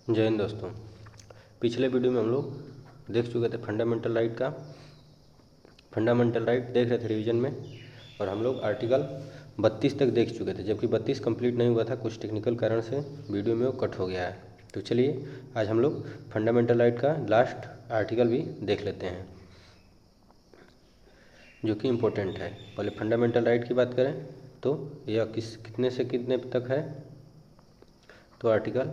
जय हिंद दोस्तों। पिछले वीडियो में हम लोग देख चुके थे फंडामेंटल राइट देख रहे थे रिवीजन में, और हम लोग आर्टिकल 32 तक देख चुके थे, जबकि 32 कंप्लीट नहीं हुआ था। कुछ टेक्निकल कारण से वीडियो में वो कट हो गया है। तो चलिए आज हम लोग फंडामेंटल राइट का लास्ट आर्टिकल भी देख लेते हैं, जो कि इम्पोर्टेंट है। पहले फंडामेंटल राइट की बात करें तो यह कितने से कितने तक है, तो आर्टिकल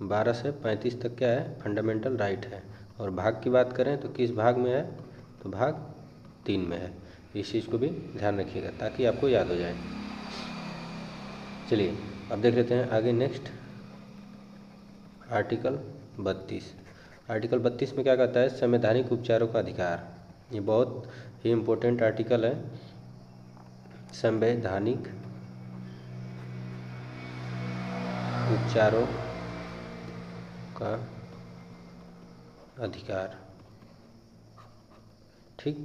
12 से 35 तक क्या है, फंडामेंटल राइट है। और भाग की बात करें तो किस भाग में है, तो भाग 3 में है। इस चीज़ को भी ध्यान रखिएगा ताकि आपको याद हो जाए। चलिए अब देख लेते हैं आगे नेक्स्ट आर्टिकल 32। आर्टिकल 32 में क्या कहता है, संवैधानिक उपचारों का अधिकार। ये बहुत ही इम्पोर्टेंट आर्टिकल है, संवैधानिक उपचारों का अधिकार। ठीक,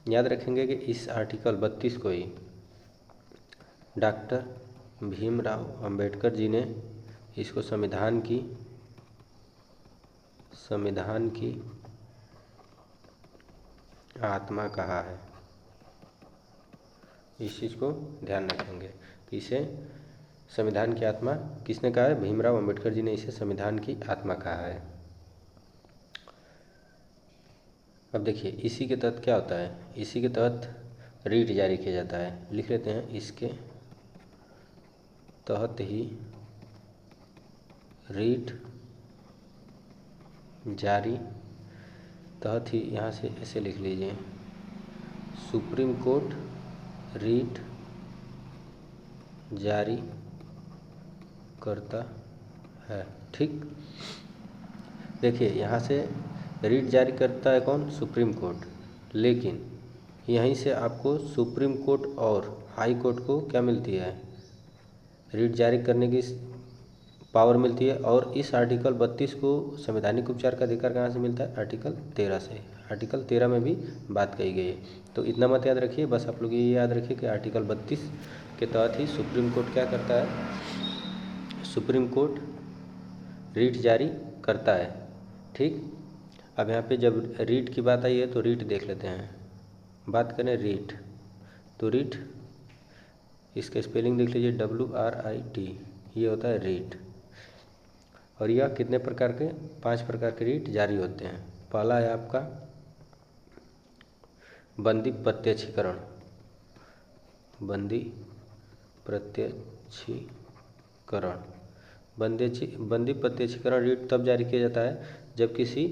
याद रखेंगे कि इस आर्टिकल 32 को ही डॉक्टर भीमराव अंबेडकर जी ने इसको संविधान की आत्मा कहा है। इस चीज़ को ध्यान रखेंगे कि इसे संविधान की आत्मा किसने कहा है, भीमराव अंबेडकर जी ने इसे संविधान की आत्मा कहा है। अब देखिए इसी के तहत क्या होता है, इसी के तहत रीट जारी किया जाता है। लिख लेते हैं, इसके तहत ही रीट जारी, तहत ही यहाँ से ऐसे लिख लीजिए, सुप्रीम कोर्ट रीट जारी करता है। ठीक, देखिए यहाँ से रीट जारी करता है कौन, सुप्रीम कोर्ट। लेकिन यहीं से आपको सुप्रीम कोर्ट और हाई कोर्ट को क्या मिलती है, रीट जारी करने की पावर मिलती है। और इस आर्टिकल 32 को संवैधानिक उपचार का अधिकार कहाँ से मिलता है, आर्टिकल 13 से। आर्टिकल 13 में भी बात कही गई है। तो इतना मत याद रखिए, बस आप लोग ये याद रखिए कि आर्टिकल 32 के तहत ही सुप्रीम कोर्ट क्या करता है, सुप्रीम कोर्ट रीट जारी करता है। ठीक, अब यहाँ पे जब रीट की बात आई है तो रीट देख लेते हैं। बात करें रीट, तो रीट इसका स्पेलिंग देख लीजिए, WRIT, ये होता है रीट। और यह कितने प्रकार के, 5 प्रकार के रीट जारी होते हैं। पहला है आपका बंदी प्रत्यक्षीकरण। बंदी प्रत्यक्षीकरण, बंदी प्रत्यक्षीकरण रीट तब जारी किया जाता है जब किसी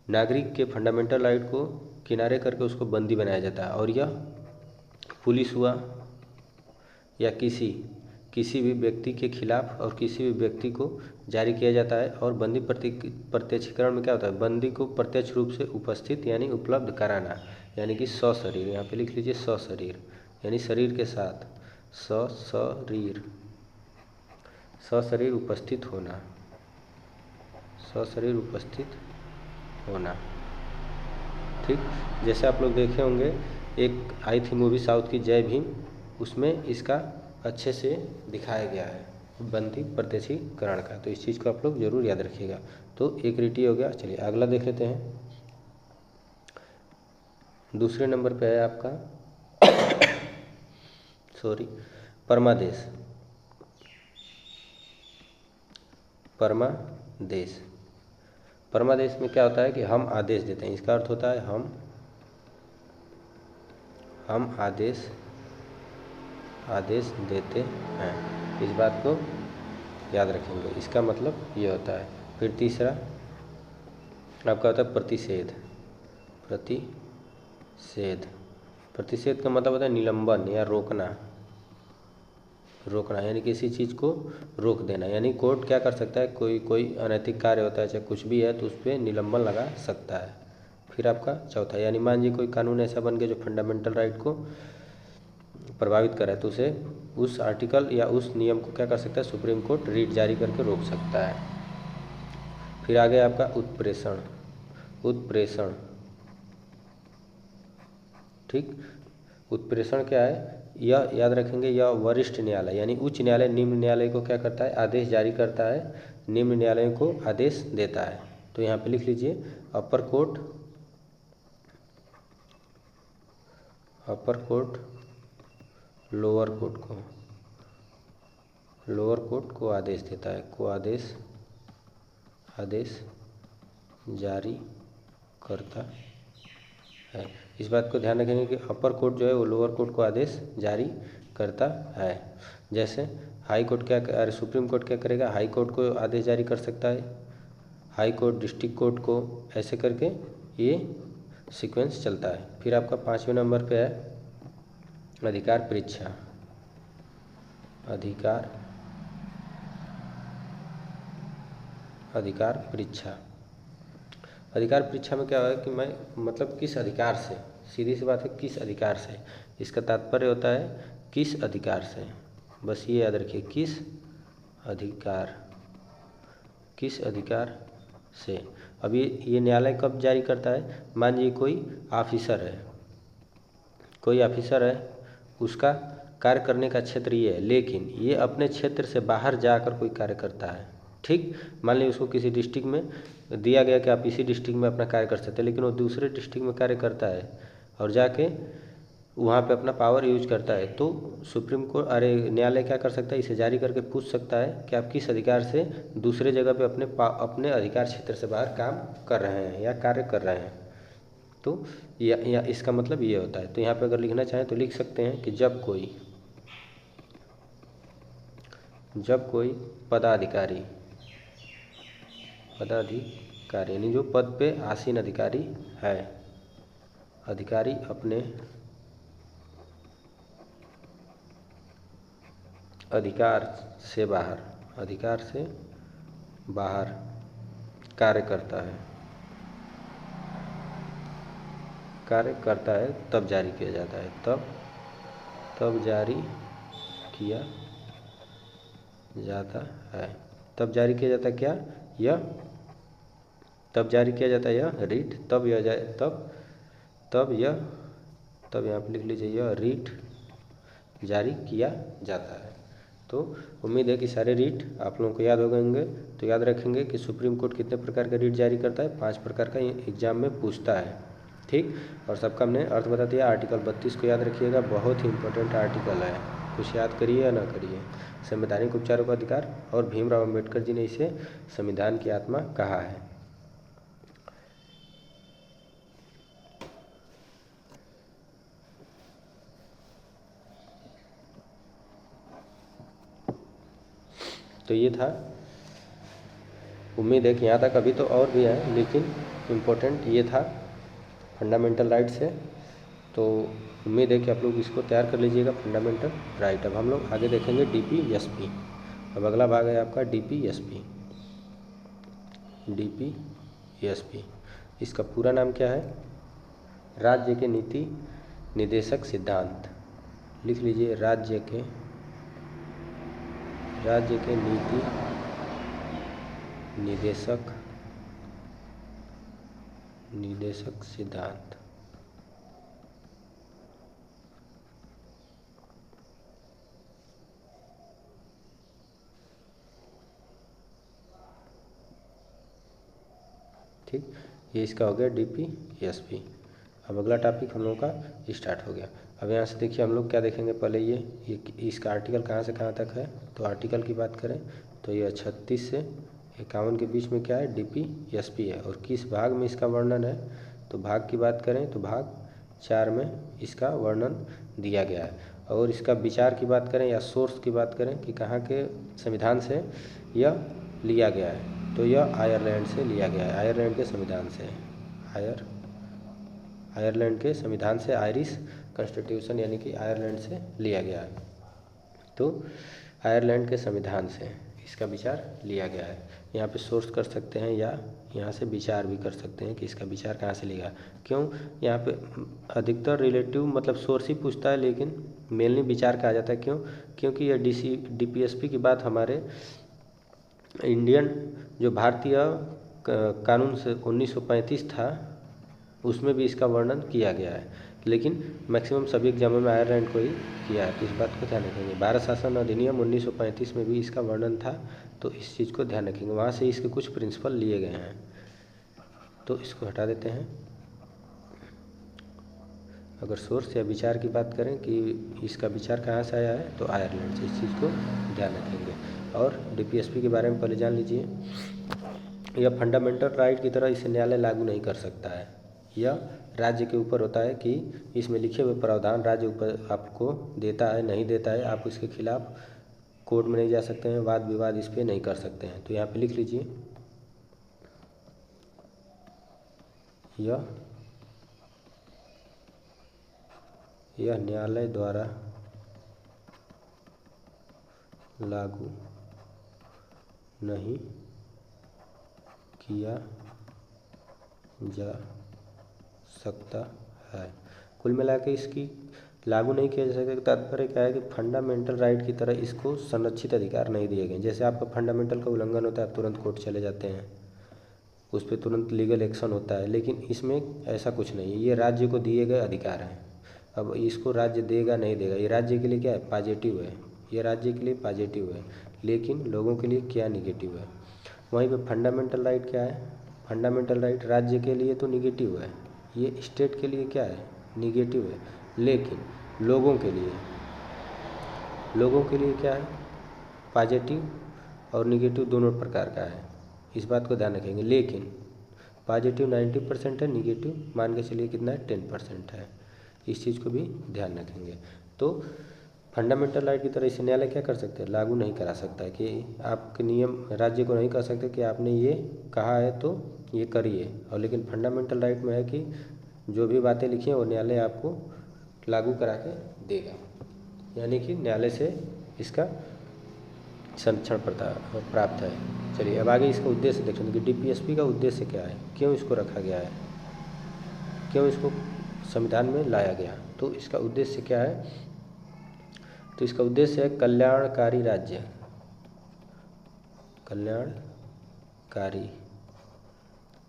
नागरिक के फंडामेंटल राइट को किनारे करके उसको बंदी बनाया जाता है। और यह पुलिस हुआ या किसी भी व्यक्ति के खिलाफ और किसी भी व्यक्ति को जारी किया जाता है। और बंदी प्रत्यक्षीकरण में क्या होता है, बंदी को प्रत्यक्ष रूप से उपस्थित यानी उपलब्ध कराना, यानी कि सशरीर, यहाँ पे लिख लीजिए सशरीर, यानी शरीर के साथ, सशरीर उपस्थित होना, सशरीर उपस्थित होना। ठीक, जैसे आप लोग देखे होंगे, एक आई थी मूवी साउथ की जय भीम, उसमें इसका अच्छे से दिखाया गया है बंदी प्रत्यक्षीकरण का। तो इस चीज़ को आप लोग जरूर याद रखिएगा। तो एक रीटी हो गया। चलिए अगला देख लेते हैं। दूसरे नंबर पे है आपका परमादेश। परमादेश में क्या होता है कि हम आदेश देते हैं। इसका अर्थ होता है हम आदेश देते हैं। इस बात को याद रखेंगे, इसका मतलब ये होता है। फिर तीसरा आपका होता है प्रतिषेध का मतलब होता है निलंबन या रोकना, यानी किसी चीज़ को रोक देना। यानी कोर्ट क्या कर सकता है, कोई अनैतिक कार्य होता है चाहे कुछ भी है तो उस पर निलंबन लगा सकता है। फिर आपका चौथा, यानी मान लीजिए कोई कानून ऐसा बन गया जो फंडामेंटल राइट को प्रभावित करे तो उसे उस आर्टिकल या उस नियम को क्या कर सकता है, सुप्रीम कोर्ट रीट जारी करके रोक सकता है। फिर आगे आपका उत्प्रेषण। ठीक, उत्प्रेषण क्या है, यह याद रखेंगे, यह वरिष्ठ न्यायालय यानी उच्च न्यायालय निम्न न्यायालय को क्या करता है, आदेश जारी करता है निम्न न्यायालयों को आदेश देता है। तो यहाँ पे लिख लीजिए अपर कोर्ट लोअर कोर्ट को आदेश देता है, को आदेश जारी करता है। इस बात को ध्यान रखेंगे कि अपर कोर्ट जो है वो लोअर कोर्ट को आदेश जारी करता है। जैसे हाई कोर्ट सुप्रीम कोर्ट क्या करेगा, हाई कोर्ट को आदेश जारी कर सकता है, हाई कोर्ट डिस्ट्रिक्ट कोर्ट को, ऐसे करके ये सीक्वेंस चलता है। फिर आपका 5वें नंबर पे है अधिकार परीक्षा। अधिकार परीक्षा में क्या है कि मैं मतलब किस अधिकार से, सीधी सी बात है किस अधिकार से, इसका तात्पर्य होता है किस अधिकार से, बस ये याद रखिए किस अधिकार से। अब ये न्यायालय कब जारी करता है, मान लीजिए कोई ऑफिसर है, उसका कार्य करने का क्षेत्र ये है, लेकिन ये अपने क्षेत्र से बाहर जाकर कोई कार्य करता है। ठीक, मान लीजिए उसको किसी डिस्ट्रिक्ट में दिया गया कि आप इसी डिस्ट्रिक्ट में अपना कार्य कर सकते हैं, लेकिन वो दूसरे डिस्ट्रिक्ट में कार्य करता है और जाके वहाँ पे अपना पावर यूज करता है, तो न्यायालय क्या कर सकता है, इसे जारी करके पूछ सकता है कि आप किस अधिकार से दूसरे जगह पे अपने अधिकार क्षेत्र से बाहर काम कर रहे हैं या कार्य कर रहे हैं। तो या इसका मतलब ये होता है। तो यहाँ पे अगर लिखना चाहें तो लिख सकते हैं कि जब कोई पदाधिकारी यानी जो पद पे आसीन अधिकारी है, अधिकारी अपने अधिकार से बाहर कार्य करता है तब जारी किया जाता है, तब जारी किया जाता है। तब जारी किया जाता है क्या, तब जारी किया जाता है यह रीट, तब यहाँ पे लिख लीजिए यह रीट जारी किया जाता है। तो उम्मीद है कि सारे रीट आप लोगों को याद हो गए होंगे। तो याद रखेंगे कि सुप्रीम कोर्ट कितने प्रकार का रीट जारी करता है, 5 प्रकार का एग्जाम में पूछता है। ठीक, और सबका हमने अर्थ बता दिया। आर्टिकल 32 को याद रखिएगा, बहुत ही इंपॉर्टेंट आर्टिकल है, कुछ याद करिए या ना करिए। संवैधानिक उपचारों का अधिकार, और भीमराव अम्बेडकर जी ने इसे संविधान की आत्मा कहा है। तो ये था, उम्मीद है कि यहाँ तक, अभी तो और भी है लेकिन इम्पोर्टेंट ये था, फंडामेंटल राइट्स है। तो उम्मीद है कि आप लोग इसको तैयार कर लीजिएगा, फंडामेंटल राइट। अब हम लोग आगे देखेंगे DPSP। अब अगला भाग है आपका DPSP। इसका पूरा नाम क्या है, राज्य के नीति निदेशक सिद्धांत। लिख लीजिए राज्य के नीति निदेशक सिद्धांत। ठीक, ये इसका हो गया DPSP। अब अगला टॉपिक हम लोग का स्टार्ट हो गया। अब यहाँ से देखिए हम लोग क्या देखेंगे, पहले ये इसका आर्टिकल कहाँ से कहाँ तक है। तो आर्टिकल की बात करें तो ये 36 से 51 के बीच में क्या है, DPSP है। और किस भाग में इसका वर्णन है, तो भाग की बात करें तो भाग 4 में इसका वर्णन दिया गया है। और इसका विचार की बात करें या सोर्स की बात करें कि कहाँ के संविधान से यह लिया गया है, तो यह आयरलैंड से लिया गया है, आयरलैंड के संविधान से, आयरलैंड के संविधान से, आयरिश कॉन्स्टिट्यूशन यानी कि आयरलैंड से लिया गया है। तो आयरलैंड के संविधान से इसका विचार लिया गया है। यहाँ पे सोर्स कर सकते हैं या यहाँ से विचार भी कर सकते हैं कि इसका विचार कहाँ से लिया। क्यों, यहाँ पे अधिकतर रिलेटिव मतलब सोर्स ही पूछता है, लेकिन मेनली विचार कहा जाता है। क्यों, क्योंकि यह DPSP की बात हमारे इंडियन जो भारतीय कानून से 1935 था, उसमें भी इसका वर्णन किया गया है। लेकिन मैक्सिमम सभी एग्जामों में आयरलैंड को ही किया है, तो इस बात को ध्यान रखेंगे। भारत शासन अधिनियम 1935 में भी इसका वर्णन था, तो इस चीज़ को ध्यान रखेंगे। वहाँ से इसके कुछ प्रिंसिपल लिए गए हैं, तो इसको हटा देते हैं। अगर सोर्स या विचार की बात करें कि इसका विचार कहाँ से आया है, तो आयरलैंड से, इस चीज़ को ध्यान रखेंगे। और डीपीएसपी के बारे में पहले जान लीजिए। यह फंडामेंटल राइट की तरह इसे न्यायालय लागू नहीं कर सकता है। यह राज्य के ऊपर होता है कि इसमें लिखे हुए प्रावधान राज्य ऊपर आपको देता है नहीं देता है, आप उसके खिलाफ कोर्ट में नहीं जा सकते हैं, वाद विवाद इस पर नहीं कर सकते हैं। तो यहाँ पे लिख लीजिए, यह न्यायालय द्वारा लागू नहीं किया जा सकता है। कुल मिला के इसकी लागू नहीं किया जा सकता, तात्पर्य क्या है कि फंडामेंटल राइट की तरह इसको संरक्षित अधिकार नहीं दिए गए। जैसे आपका फंडामेंटल का उल्लंघन होता है, आप तुरंत कोर्ट चले जाते हैं, उस पर तुरंत लीगल एक्शन होता है, लेकिन इसमें ऐसा कुछ नहीं है। ये राज्य को दिए गए अधिकार हैं। अब इसको राज्य देगा नहीं देगा, ये राज्य के लिए क्या है, पॉजिटिव है, ये राज्य के लिए पॉजिटिव है, लेकिन लोगों के लिए क्या निगेटिव है। वहीं पे फंडामेंटल राइट क्या है, फंडामेंटल राइट राज्य के लिए तो निगेटिव है, ये स्टेट के लिए क्या है, निगेटिव है, लेकिन लोगों के लिए क्या है, पॉजिटिव और निगेटिव दोनों प्रकार का है। इस बात को ध्यान रखेंगे। लेकिन पॉजिटिव 90% है, निगेटिव मान के चलिए कितना है, 10% है। इस चीज़ को भी ध्यान रखेंगे। तो फंडामेंटल राइट की तरह इसे न्यायालय क्या कर सकते हैं, लागू नहीं करा सकता है कि आपके नियम राज्य को नहीं कर सकते कि आपने ये कहा है तो ये करिए। और लेकिन फंडामेंटल राइट में है कि जो भी बातें लिखी हैं वो न्यायालय आपको लागू करा के देगा, यानी कि न्यायालय से इसका संरक्षण प्राप्त है। चलिए अब आगे इसका उद्देश्य देखेंगे कि डीपीएसपी का उद्देश्य क्या है, क्यों इसको रखा गया है, क्यों इसको संविधान में लाया गया। तो इसका उद्देश्य क्या है, तो इसका उद्देश्य है कल्याणकारी राज्य,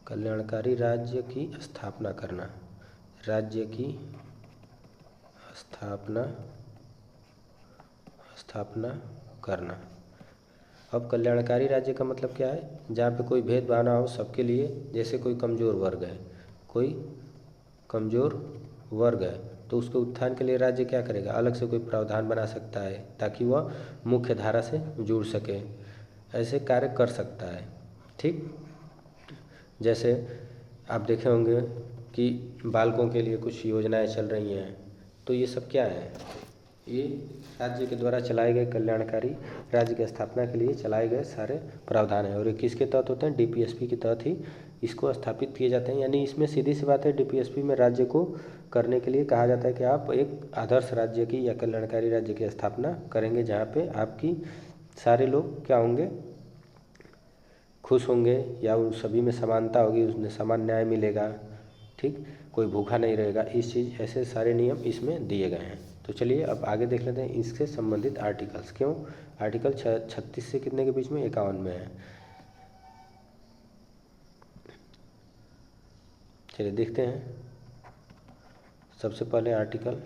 कल्याणकारी राज्य की स्थापना करना, राज्य की स्थापना करना। अब कल्याणकारी राज्य का मतलब क्या है, जहाँ पे कोई भेदभाव ना हो सबके लिए। जैसे कोई कमज़ोर वर्ग है तो उसके उत्थान के लिए राज्य क्या करेगा, अलग से कोई प्रावधान बना सकता है ताकि वह मुख्य धारा से जुड़ सके, ऐसे कार्य कर सकता है। ठीक, जैसे आप देखे होंगे कि बालकों के लिए कुछ योजनाएं चल रही हैं, तो ये सब क्या है, ये राज्य के द्वारा चलाए गए कल्याणकारी राज्य की स्थापना के लिए चलाए गए सारे प्रावधान हैं। और ये किसके तहत होते हैं, डीपीएसपी के तहत ही इसको स्थापित किए जाते हैं। यानी इसमें सीधी सी बात है, डीपीएसपी में राज्य को करने के लिए कहा जाता है कि आप एक आदर्श राज्य की या कल्याणकारी राज्य की स्थापना करेंगे, जहाँ पे आपकी सारे लोग क्या होंगे, खुश होंगे, या उन सभी में समानता होगी, उसमें समान न्याय मिलेगा। ठीक, कोई भूखा नहीं रहेगा, इस चीज़ ऐसे सारे नियम इसमें दिए गए हैं। तो चलिए अब आगे देख लेते हैं इससे संबंधित आर्टिकल्स। क्यों, आर्टिकल 36 से कितने के बीच में, 51 में है। चलिए देखते हैं। सबसे पहले आर्टिकल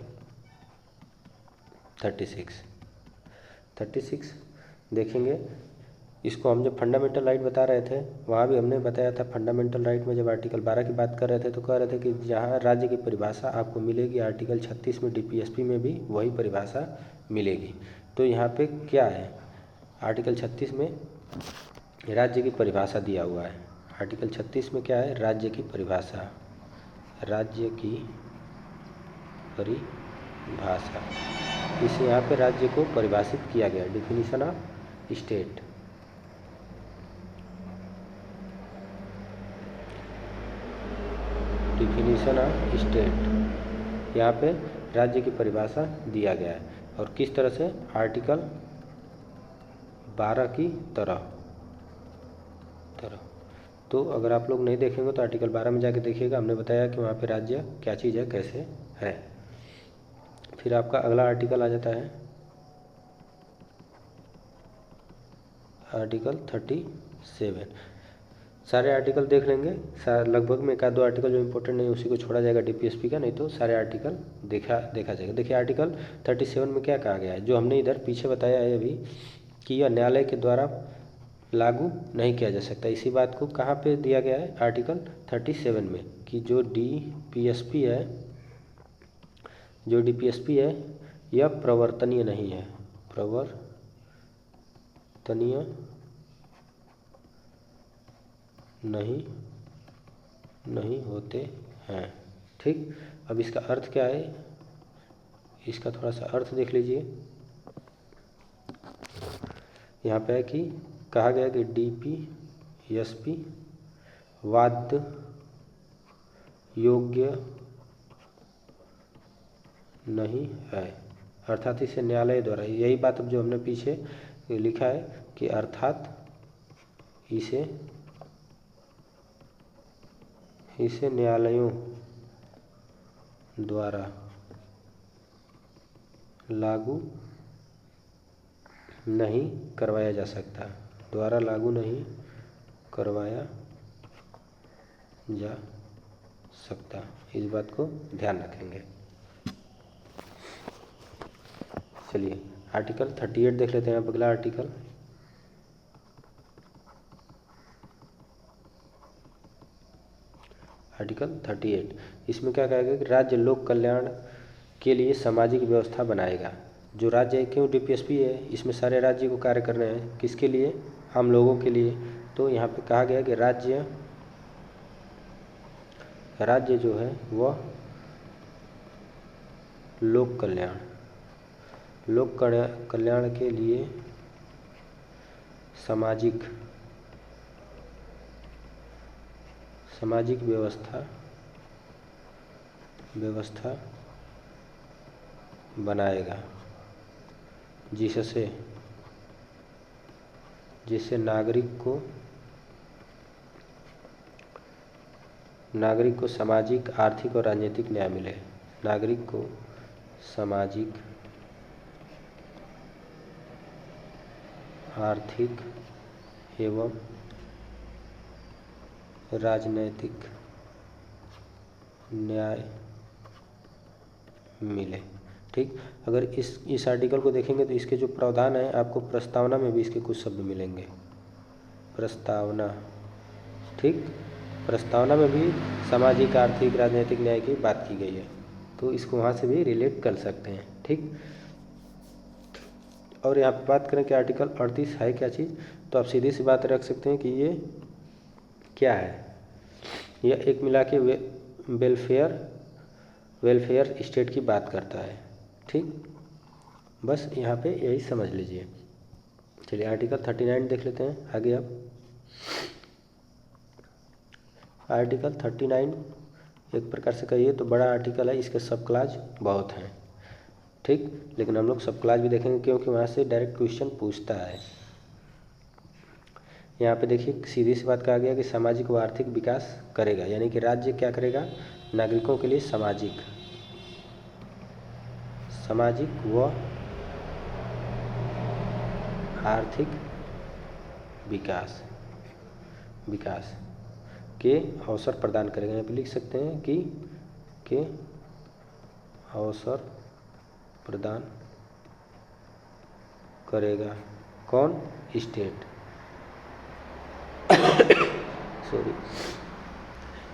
36 देखेंगे। इसको हम जब फंडामेंटल राइट बता रहे थे, वहाँ भी हमने बताया था फंडामेंटल राइट में जब आर्टिकल 12 की बात कर रहे थे तो कह रहे थे कि जहाँ राज्य की परिभाषा आपको मिलेगी, आर्टिकल 36 में डीपीएसपी में भी वही परिभाषा मिलेगी। तो यहाँ पे क्या है, आर्टिकल 36 में राज्य की परिभाषा दिया हुआ है। आर्टिकल 36 में क्या है, राज्य की परिभाषा, इस यहाँ पे राज्य को परिभाषित किया गया, definition of state. Definition of state, यहाँ पे राज्य की परिभाषा दिया गया है। और किस तरह से, आर्टिकल 12 की तरह। तो अगर आप लोग नहीं देखेंगे तो आर्टिकल 12 में जाके देखिएगा, हमने बताया कि वहाँ पे राज्य क्या चीज़ है, कैसे है। फिर आपका अगला आर्टिकल आ जाता है आर्टिकल 37। सारे आर्टिकल देख लेंगे, लगभग में एक आध दो आर्टिकल जो इम्पोर्टेंट नहीं उसी को छोड़ा जाएगा डीपीएसपी का, नहीं तो सारे आर्टिकल देखा जाएगा। देखिए आर्टिकल 37 में क्या कहा गया है, जो हमने इधर पीछे बताया है अभी कि यह न्यायालय के द्वारा लागू नहीं किया जा सकता। इसी बात को कहाँ पे दिया गया है, आर्टिकल 37 में, कि जो डीपीएसपी है यह प्रवर्तनीय नहीं है, प्रवर्तनीय नहीं होते हैं। ठीक, अब इसका अर्थ क्या है, इसका थोड़ा सा अर्थ देख लीजिए। यहाँ पे है कि कहा गया कि डीपीएसपी वाद योग्य नहीं है, अर्थात इसे न्यायालय द्वारा, यही बात अब जो हमने पीछे लिखा है कि अर्थात इसे न्यायालयों द्वारा लागू नहीं करवाया जा सकता, इस बात को ध्यान रखेंगे। चलिए आर्टिकल 38 देख लेते हैं, अगला आर्टिकल। आर्टिकल 38, इसमें क्या कहा गया कि राज्य लोक कल्याण के लिए सामाजिक व्यवस्था बनाएगा। जो राज्य है, क्यों डीपीएसपी है, इसमें सारे राज्य को कार्य करने हैं, किसके लिए, हम लोगों के लिए। तो यहाँ पे कहा गया कि राज्य जो है वह लोक कल्याण के लिए सामाजिक व्यवस्था बनाएगा, जिससे नागरिक को सामाजिक, आर्थिक और राजनीतिक न्याय मिले। नागरिक को सामाजिक, आर्थिक एवं राजनैतिक न्याय मिले। ठीक, अगर इस आर्टिकल को देखेंगे तो इसके जो प्रावधान है, आपको प्रस्तावना में भी इसके कुछ शब्द मिलेंगे, प्रस्तावना। ठीक, प्रस्तावना में भी सामाजिक, आर्थिक, राजनीतिक न्याय की बात की गई है, तो इसको वहाँ से भी रिलेट कर सकते हैं। ठीक, और यहाँ पे बात करें कि आर्टिकल 38 है क्या चीज़, तो आप सीधी सी बात रख सकते हैं कि ये क्या है, यह एक मिला के वेलफेयर स्टेट की बात करता है। ठीक, बस यहाँ पे यही समझ लीजिए। चलिए आर्टिकल 39 देख लेते हैं आगे। अब आर्टिकल 39 एक प्रकार से कहिए तो बड़ा आर्टिकल है, इसके सब क्लास बहुत हैं। ठीक, लेकिन हम लोग सब क्लास भी देखेंगे क्योंकि वहाँ से डायरेक्ट क्वेश्चन पूछता है। यहाँ पे देखिए सीधी सी बात कहा गया कि सामाजिक व आर्थिक विकास करेगा, यानी कि राज्य क्या करेगा, नागरिकों के लिए सामाजिक व आर्थिक विकास के अवसर प्रदान करेगा। यहाँ पे लिख सकते हैं कि के अवसर प्रदान करेगा, कौन, स्टेट। सॉरी,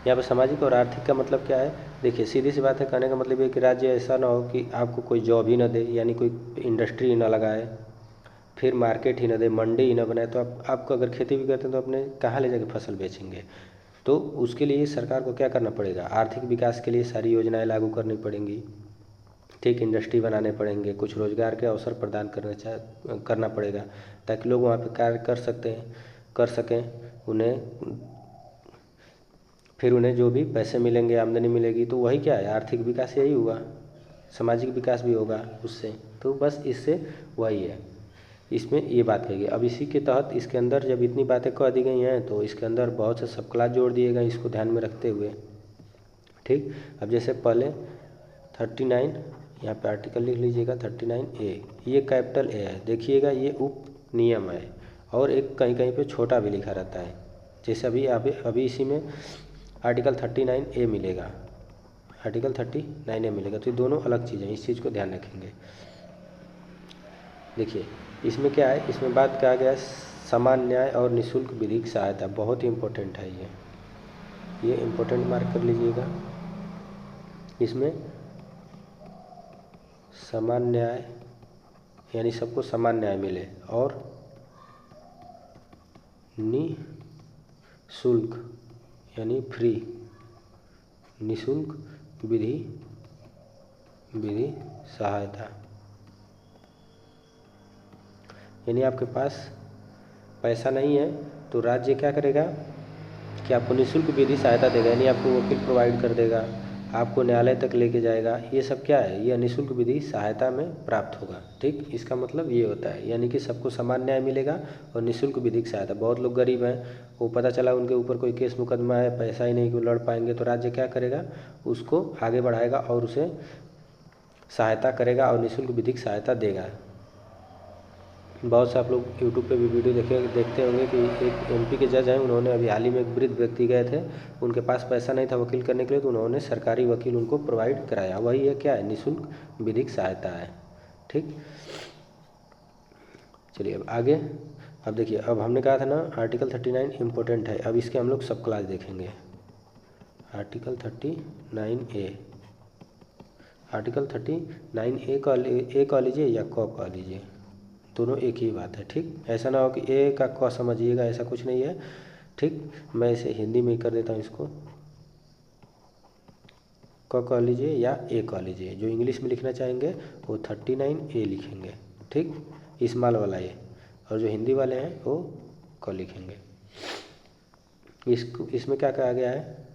यहाँ पर सामाजिक और आर्थिक का मतलब क्या है, देखिए सीधी सी बात है, कहने का मतलब ये कि राज्य ऐसा ना हो कि आपको कोई जॉब ही ना दे, यानी कोई इंडस्ट्री ही ना लगाए, फिर मार्केट ही ना दे, मंडी ही ना बनाए, तो आपको अगर खेती भी करते हैं तो अपने कहाँ ले जाके फसल बेचेंगे। तो उसके लिए सरकार को क्या करना पड़ेगा, आर्थिक विकास के लिए सारी योजनाएं लागू करनी पड़ेंगी। ठीक, इंडस्ट्री बनाने पड़ेंगे, कुछ रोजगार के अवसर प्रदान करना पड़ेगा, ताकि लोग वहाँ पे कार्य कर सकें, फिर उन्हें जो भी पैसे मिलेंगे, आमदनी मिलेगी, तो वही क्या है, आर्थिक विकास यही हुआ, सामाजिक विकास भी होगा उससे। तो बस इससे वही है, इसमें ये बात कही गई। अब इसी के तहत इसके अंदर जब इतनी बातें कह दी गई हैं तो इसके अंदर बहुत से सब क्लास जोड़ दिए गए, इसको ध्यान में रखते हुए। ठीक, अब जैसे पहले 39 यहाँ पे आर्टिकल लिख लीजिएगा 39A, ये कैपिटल ए है, देखिएगा ये उप नियम है, और एक कहीं कहीं पे छोटा भी लिखा रहता है, जैसे अभी इसी में आर्टिकल 39A मिलेगा, आर्टिकल 39A मिलेगा, तो ये दोनों अलग चीज़ें, इस चीज़ को ध्यान रखेंगे। देखिए इसमें क्या है, इसमें बात कहा गया है समान न्याय और निःशुल्क विधिक सहायता, बहुत ही इम्पोर्टेंट है ये इम्पोर्टेंट मार्क कर लीजिएगा। इसमें समान न्याय यानी सबको समान न्याय मिले और निःशुल्क यानी फ्री, निःशुल्क विधि सहायता, यानी आपके पास पैसा नहीं है तो राज्य क्या करेगा कि आपको निःशुल्क विधि सहायता देगा, यानी आपको वकील प्रोवाइड कर देगा, आपको न्यायालय तक लेके जाएगा। ये सब क्या है, ये निःशुल्क विधि सहायता में प्राप्त होगा। ठीक, इसका मतलब ये होता है, यानी कि सबको समान न्याय मिलेगा और निःशुल्क विधिक सहायता। बहुत लोग गरीब हैं, वो पता चला उनके ऊपर कोई केस मुकदमा है, पैसा ही नहीं कि वो लड़ पाएंगे, तो राज्य क्या करेगा, उसको आगे बढ़ाएगा और उसे सहायता करेगा और निःशुल्क विधिक सहायता देगा। बहुत से आप लोग यूट्यूब पे भी वीडियो देखते होंगे कि एक एमपी के जज हैं, उन्होंने अभी हाल ही में एक वृद्ध व्यक्ति गए थे, उनके पास पैसा नहीं था वकील करने के लिए, तो उन्होंने सरकारी वकील उनको प्रोवाइड कराया। वही है क्या है, निःशुल्क विधिक सहायता है। ठीक, चलिए अब आगे। अब देखिए, अब हमने कहा था ना आर्टिकल 39 इम्पोर्टेंट है, अब इसके हम लोग सब क्लास देखेंगे। आर्टिकल 39A, आर्टिकल 39A कह लीजिए या क कह लीजिए, दोनों एक ही बात है। ठीक, ऐसा ना हो कि ए का क समझिएगा, ऐसा कुछ नहीं है। ठीक, मैं इसे हिंदी में ही कर देता हूँ, इसको क कह लीजिए या ए कह लीजिए। जो इंग्लिश में लिखना चाहेंगे वो 39A लिखेंगे। ठीक, इस्माल वाला ए, और जो हिंदी वाले हैं वो क लिखेंगे। इसमें क्या कहा गया है,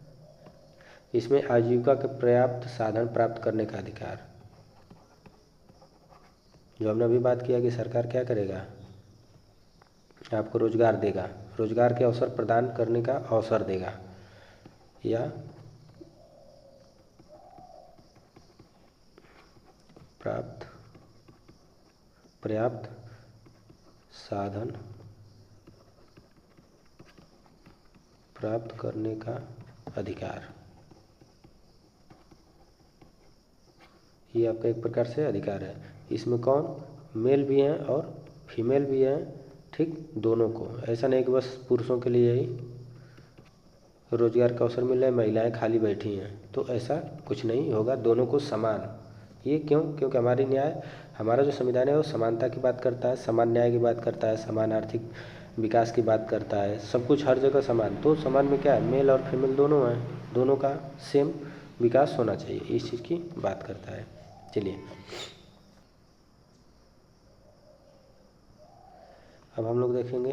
इसमें आजीविका के पर्याप्त साधन प्राप्त करने का अधिकार, जो हमने अभी बात किया कि सरकार क्या करेगा, आपको रोजगार देगा, रोजगार के अवसर प्रदान करने का अवसर देगा, या पर्याप्त साधन प्राप्त करने का अधिकार, ये आपका एक प्रकार से अधिकार है। इसमें कौन, मेल भी हैं और फीमेल भी हैं। ठीक, दोनों को, ऐसा नहीं कि बस पुरुषों के लिए ही रोजगार का अवसर मिल रहा है, महिलाएं खाली बैठी हैं, तो ऐसा कुछ नहीं होगा, दोनों को समान। ये क्यों, क्योंकि हमारा जो संविधान है वो समानता की बात करता है, समान न्याय की बात करता है, समान आर्थिक विकास की बात करता है, सब कुछ हर जगह समान। तो समान में क्या है, मेल और फीमेल दोनों हैं, दोनों का सेम विकास होना चाहिए, इस चीज़ की बात करता है। चलिए अब हम लोग देखेंगे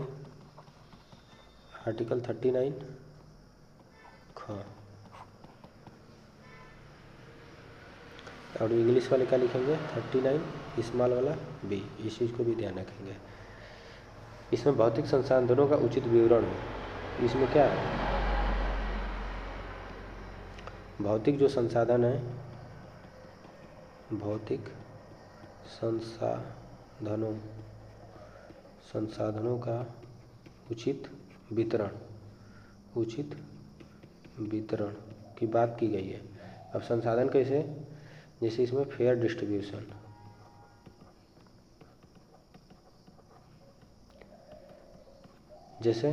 आर्टिकल 39 ख, और इंग्लिश वाले का लिखेंगे 39 स्मॉल वाला बी, इस चीज़ को भी ध्यान रखेंगे। इसमें भौतिक संसाधनों का उचित विवरण हो। इसमें क्या है, भौतिक जो संसाधन है, भौतिक संसाधनों का उचित वितरण की बात की गई है। अब संसाधन कैसे, जैसे इसमें फेयर डिस्ट्रीब्यूशन, जैसे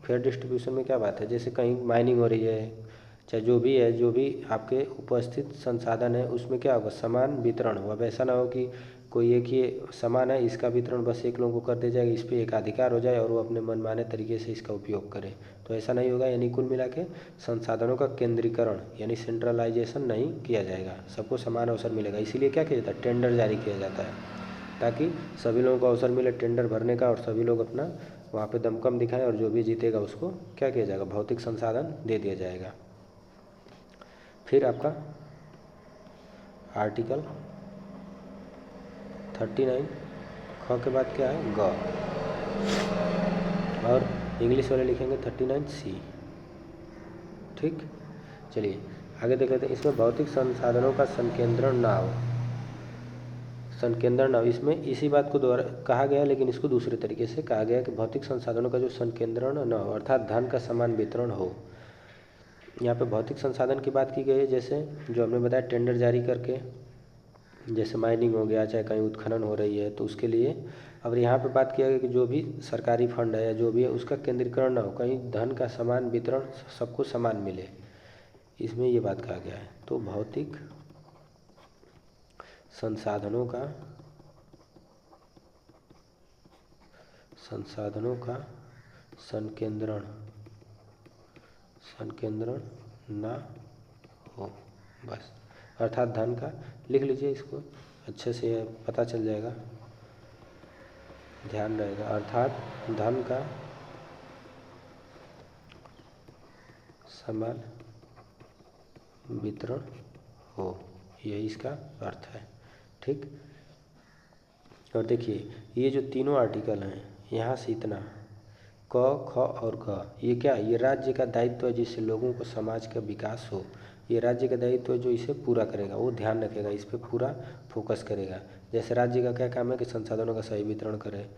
फेयर डिस्ट्रीब्यूशन में क्या बात है, जैसे कहीं माइनिंग हो रही है, चाहे जो भी है, जो भी आपके उपस्थित संसाधन है उसमें क्या होगा, समान वितरण हो। अब ऐसा ना हो कि कोई एक ही समान है, इसका वितरण बस एक लोगों को कर दिया जाएगा, इस पर एकाधिकार हो जाए और वो अपने मनमाने तरीके से इसका उपयोग करे, तो ऐसा नहीं होगा। यानी कुल मिला के संसाधनों का केंद्रीकरण यानी सेंट्रलाइजेशन नहीं किया जाएगा, सबको समान अवसर मिलेगा। इसीलिए क्या किया जाता है, टेंडर जारी किया जाता है, ताकि सभी लोगों को अवसर मिले टेंडर भरने का और सभी लोग अपना वहाँ पे दमखम दिखाएं और जो भी जीतेगा उसको क्या किया जाएगा, भौतिक संसाधन दे दिया जाएगा। फिर आपका आर्टिकल 39 ख के बाद क्या है, ग, और इंग्लिश वाले लिखेंगे 39C। ठीक, चलिए आगे देख लेते हैं। इसमें भौतिक संसाधनों का संकेंद्रण ना हो, संकेंद्रण, इसमें इसी बात को द्वारा कहा गया, लेकिन इसको दूसरे तरीके से कहा गया कि भौतिक संसाधनों का जो संकेंद्रण न हो, अर्थात धन का समान वितरण हो। यहाँ पे भौतिक संसाधन की बात की गई है, जैसे जो हमने बताया टेंडर जारी करके, जैसे माइनिंग हो गया, चाहे कहीं उत्खनन हो रही है तो उसके लिए। अब यहाँ पे बात किया गया कि जो भी सरकारी फंड है या जो भी है उसका केंद्रीकरण ना हो, कहीं धन का समान वितरण, सबको समान मिले, इसमें ये बात कहा गया है। तो भौतिक संसाधनों का संकेंद्रण ना हो, बस। अर्थात धन का, लिख लीजिए इसको अच्छे से, पता चल जाएगा, ध्यान रहेगा। अर्थात धन का समान वितरण हो, यही इसका अर्थ है। ठीक। और देखिए ये जो तीनों आर्टिकल हैं, यहाँ से इतना क, ख और ग, ये क्या, ये राज्य का दायित्व है जिससे लोगों को समाज का विकास हो। ये राज्य का दायित्व है जो इसे पूरा करेगा, वो ध्यान रखेगा, इस पर पूरा फोकस करेगा। जैसे राज्य का क्या काम है कि संसाधनों का सही वितरण करे,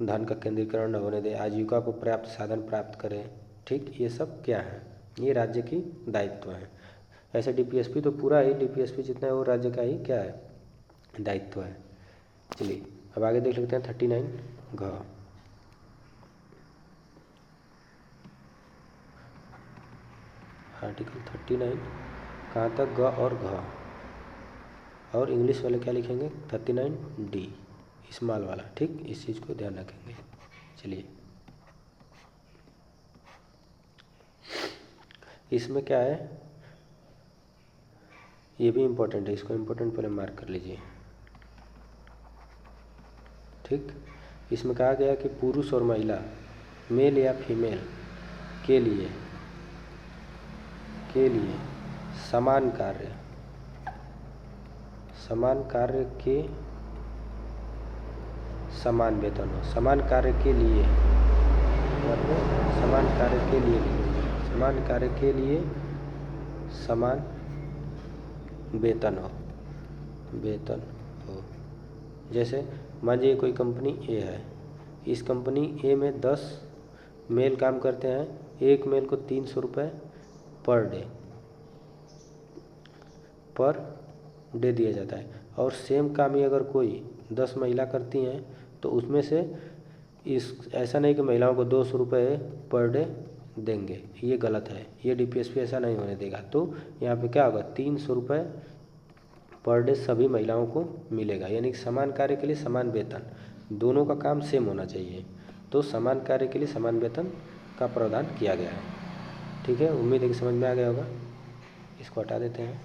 धन का केंद्रीकरण न होने दे, आजीविका को पर्याप्त साधन प्राप्त करे। ठीक, ये सब क्या है, ये राज्य की दायित्व है। ऐसे डीपीएसपी तो पूरा ही, डीपीएसपी जितना है वो राज्य का ही क्या है, दायित्व है। चलिए अब आगे देख लेते हैं 39 घ। आर्टिकल 39 कहाँ तक, ग और घ, और इंग्लिश वाले क्या लिखेंगे 39 डी, स्मॉल वाला। ठीक, इस चीज़ को ध्यान रखेंगे। चलिए इसमें क्या है, ये भी इम्पोर्टेंट है, इसको इम्पोर्टेंट पहले मार्क कर लीजिए। ठीक, इसमें कहा गया कि पुरुष और महिला, मेल या फीमेल के लिए समान कार्य के समान वेतन हो। समान कार्य के लिए समान कार्य के लिए समान वेतन हो। जैसे मान लीजिए कोई कंपनी ए है, इस कंपनी ए में 10 मेल काम करते हैं, एक मेल को 300 रुपये पर डे दिया जाता है। और सेम काम ही अगर कोई 10 महिला करती हैं तो उसमें से ऐसा नहीं कि महिलाओं को 200 रुपये पर डे देंगे, ये गलत है, ये डीपीएसपी ऐसा नहीं होने देगा। तो यहाँ पे क्या होगा, 300 रुपये पर डे सभी महिलाओं को मिलेगा, यानी कि समान कार्य के लिए समान वेतन, दोनों का काम सेम होना चाहिए। तो समान कार्य के लिए समान वेतन का प्रावधान किया गया है। ठीक है, उम्मीद है कि समझ में आ गया होगा। इसको हटा देते हैं।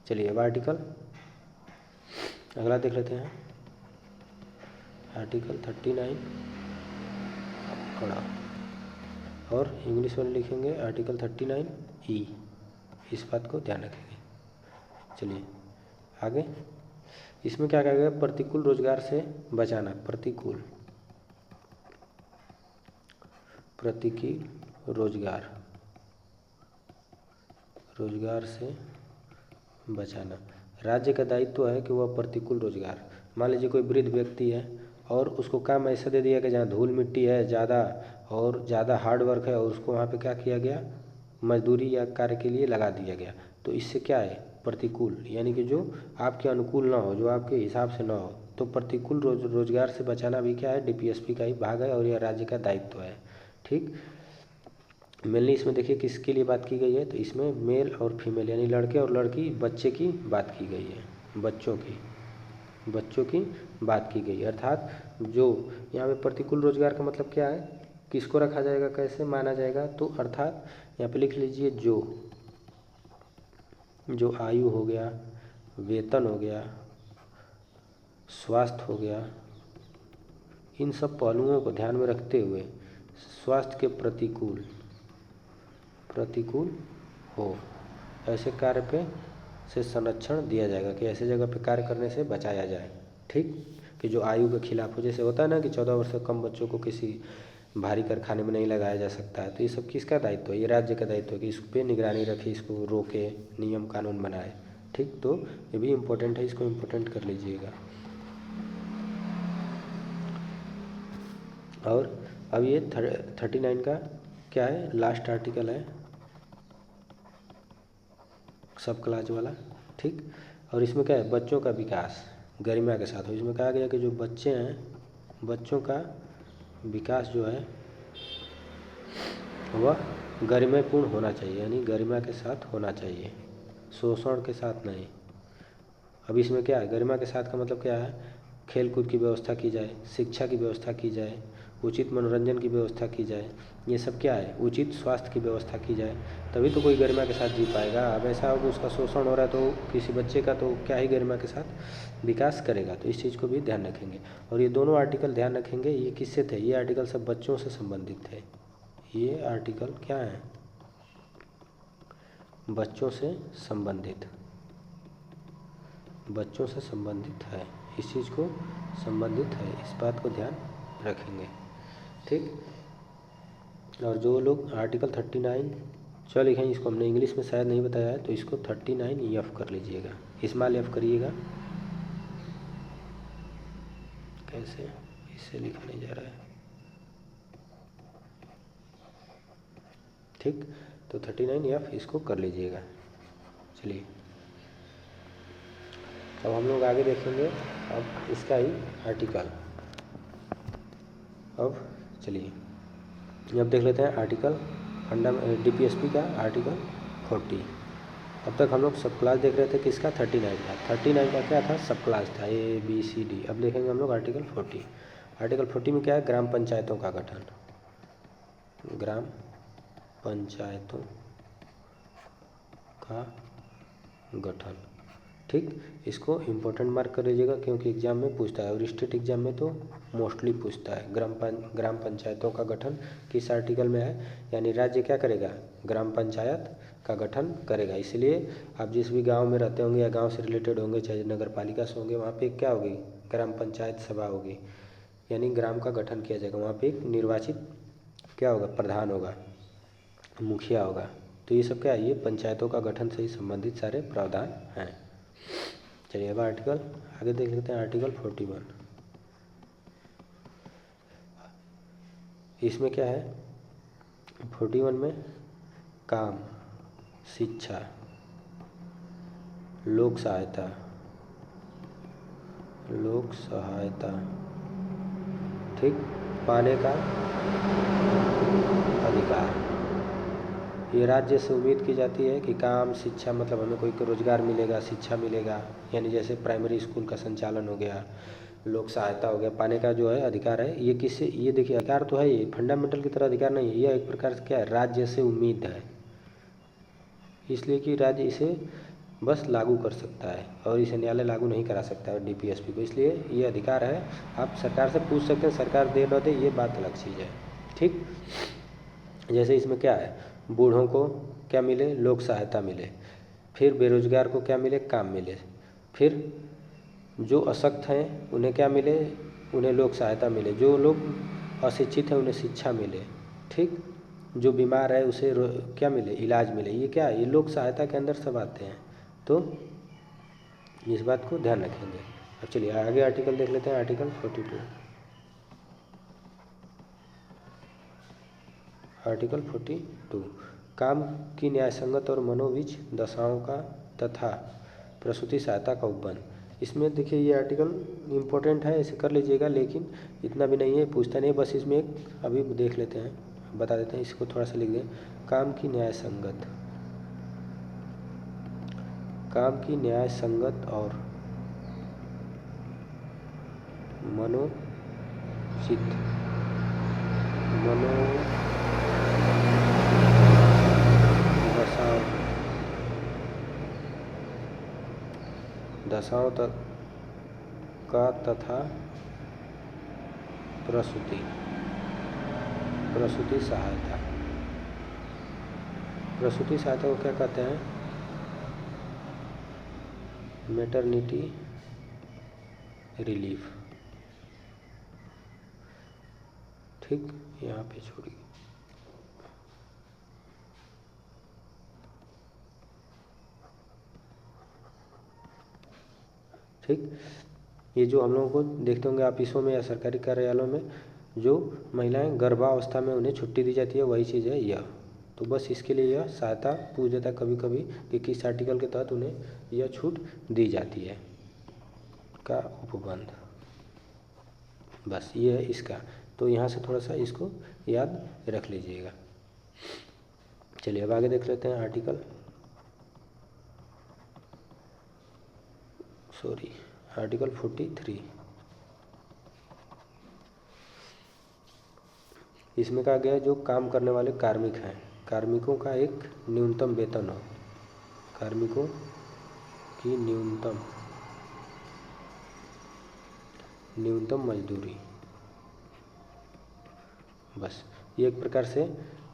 चलिए अब आर्टिकल अगला देख लेते हैं, आर्टिकल 39 कड़ा, और इंग्लिश वाले लिखेंगे आर्टिकल 39 ई, इस बात को ध्यान रखेंगे। चलिए आगे, इसमें क्या कहा गया, प्रतिकूल रोजगार से बचाना, प्रतिकूल रोजगार से बचाना। राज्य का दायित्व है कि वह प्रतिकूल रोजगार, मान लीजिए कोई वृद्ध व्यक्ति है और उसको काम ऐसा दे दिया कि जहाँ धूल मिट्टी है ज़्यादा और ज़्यादा हार्ड वर्क है, और उसको वहाँ पे क्या किया गया, मजदूरी या कार्य के लिए लगा दिया गया। तो इससे क्या है, प्रतिकूल, यानी कि जो आपके अनुकूल ना हो, जो आपके हिसाब से ना हो। तो प्रतिकूल रोजगार से बचाना भी क्या है, डीपीएसपी का ही भाग है और यह राज्य का दायित्व है। ठीक, मेनली इसमें देखिए किसके लिए बात की गई है, तो इसमें मेल और फीमेल यानी लड़के और लड़की, बच्चे की बात की गई है, बच्चों की बात की गई। अर्थात जो यहाँ पे प्रतिकूल रोजगार का मतलब क्या है, किसको रखा जाएगा, कैसे माना जाएगा। तो अर्थात यहाँ पे लिख लीजिए जो आयु हो गया, वेतन हो गया, स्वास्थ्य हो गया, इन सब पहलुओं को ध्यान में रखते हुए स्वास्थ्य के प्रतिकूल हो, ऐसे कार्य पे से संरक्षण दिया जाएगा कि ऐसे जगह पे कार्य करने से बचाया जाए। ठीक, कि जो आयु के खिलाफ हो, जैसे होता है ना कि 14 वर्ष से कम बच्चों को किसी भारी कारखाने में नहीं लगाया जा सकता है। तो ये सब किसका दायित्व है, ये राज्य का दायित्व है कि इस पर निगरानी रखे, इसको रोके, नियम कानून बनाए। ठीक, तो ये भी इम्पोर्टेंट है, इसको इम्पोर्टेंट कर लीजिएगा। और अब ये 39 का क्या है, लास्ट आर्टिकल है, सब क्लास वाला। ठीक, और इसमें क्या है, बच्चों का विकास गरिमा के साथ हो। इसमें कहा गया कि जो बच्चे हैं, बच्चों का विकास जो है वह गरिमापूर्ण होना चाहिए, यानी गरिमा के साथ होना चाहिए, शोषण के साथ नहीं। अब इसमें क्या है, गरिमा के साथ का मतलब क्या है, खेल कूद की व्यवस्था की जाए, शिक्षा की व्यवस्था की जाए, उचित मनोरंजन की व्यवस्था की जाए, ये सब क्या है, उचित स्वास्थ्य की व्यवस्था की जाए, तभी तो कोई गरिमा के साथ जी पाएगा। अब ऐसा हो कि उसका शोषण हो रहा है तो किसी बच्चे का, तो क्या ही गरिमा के साथ विकास करेगा। तो इस चीज़ को भी ध्यान रखेंगे। और ये दोनों आर्टिकल ध्यान रखेंगे, ये किससे थे, ये आर्टिकल सब बच्चों से संबंधित थे। ये आर्टिकल क्या है, बच्चों से संबंधित, बच्चों से संबंधित है, इस चीज़ को संबंधित है, इस बात को ध्यान रखेंगे। ठीक, और जो लोग आर्टिकल 39 चल लिखें, इसको हमने इंग्लिश में शायद नहीं बताया है, तो इसको 39F कर लीजिएगा, स्मॉल एफ करिएगा। कैसे, इससे लिखा नहीं जा रहा है। ठीक, तो 39F इसको कर लीजिएगा। चलिए अब हम लोग आगे देखेंगे अब इसका ही आर्टिकल। अब चलिए अब देख लेते हैं आर्टिकल DPSP का आर्टिकल 40। अब तक हम लोग सब क्लास देख रहे थे, किसका, 39 का। 39 का क्या था, सब क्लास था, ABCD। अब देखेंगे हम लोग आर्टिकल 40। आर्टिकल 40 में क्या है, ग्राम पंचायतों का गठन, ग्राम पंचायतों का गठन। ठीक, इसको इम्पोर्टेंट मार्क कर लीजिएगा, क्योंकि एग्जाम में पूछता है, और स्टेट एग्जाम में तो मोस्टली पूछता है। ग्राम पंचायतों का गठन किस आर्टिकल में है, यानी राज्य क्या करेगा, ग्राम पंचायत का गठन करेगा। इसलिए आप जिस भी गांव में रहते होंगे या गांव से रिलेटेड होंगे, चाहे नगर पालिका से होंगे, वहाँ पे क्या होगी, ग्राम पंचायत सभा होगी, यानी ग्राम का गठन किया जाएगा। वहाँ पे एक निर्वाचित क्या होगा, प्रधान होगा, मुखिया होगा। तो ये सब क्या है, ये पंचायतों का गठन से ही संबंधित सारे प्रावधान हैं। चलिए अब आर्टिकल आगे देख लेते हैं, आर्टिकल 41। इसमें क्या है, 41 में काम, शिक्षा, लोक सहायता, ठीक, पाने का अधिकार। ये राज्य से उम्मीद की जाती है कि काम, शिक्षा, मतलब हमें कोई रोजगार मिलेगा, शिक्षा मिलेगा, यानी जैसे प्राइमरी स्कूल का संचालन हो गया, लोक सहायता हो गया, पाने का जो है अधिकार है। ये किससे, ये देखिए अधिकार तो है, ये फंडामेंटल की तरह अधिकार नहीं है, यह एक प्रकार से क्या है, राज्य से उम्मीद है, इसलिए कि राज्य इसे बस लागू कर सकता है और इसे न्यायालय लागू नहीं करा सकता है DPSP को, इसलिए ये अधिकार है। आप सरकार से पूछ सकते हैं, सरकार दे न दे ये बात अलग चीज़ है। ठीक, जैसे इसमें क्या है, बूढ़ों को क्या मिले, लोक सहायता मिले, फिर बेरोजगार को क्या मिले, काम मिले, फिर जो अशक्त हैं उन्हें क्या मिले, उन्हें लोक सहायता मिले, जो लोग अशिक्षित हैं उन्हें शिक्षा मिले, ठीक, जो बीमार है उसे क्या मिले, इलाज मिले। ये क्या है, ये लोक सहायता के अंदर सब आते हैं, तो इस बात को ध्यान रखेंगे। अब चलिए आगे आर्टिकल देख लेते हैं, आर्टिकल 42। आर्टिकल 42 काम की न्यायसंगत और मनोविज दशाओं का तथा प्रसूति सहायता का उपबंध। इसमें देखिए ये आर्टिकल इम्पोर्टेंट है, इसे कर लीजिएगा, लेकिन इतना भी नहीं है, पूछता नहीं, बस इसमें एक अभी देख लेते हैं, बता देते हैं, इसको थोड़ा सा लिख दें। काम की न्यायसंगत, काम की न्यायसंगत और मनोचित दशाओं तक का तथा प्रसूति सहायता। प्रसूति सहायता को क्या कहते हैं, मैटरनिटी रिलीफ। ठीक, यहाँ पे छोड़िए। ठीक, ये जो हम लोगों को देखते होंगे ऑफिसों में या सरकारी कार्यालयों में जो महिलाएं गर्भावस्था में उन्हें छुट्टी दी जाती है, वही चीज़ है यह। तो बस इसके लिए यह सहायता पूछ देता है कभी कभी कि किस आर्टिकल के तहत उन्हें यह छूट दी जाती है का उपबंध। बस ये है इसका, तो यहाँ से थोड़ा सा इसको याद रख लीजिएगा। चलिए अब आगे देख लेते हैं आर्टिकल 43। इसमें कहा गया है जो काम करने वाले कार्मिक हैं, कार्मिकों का एक न्यूनतम वेतन हो, कार्मिकों की न्यूनतम मजदूरी। बस ये एक प्रकार से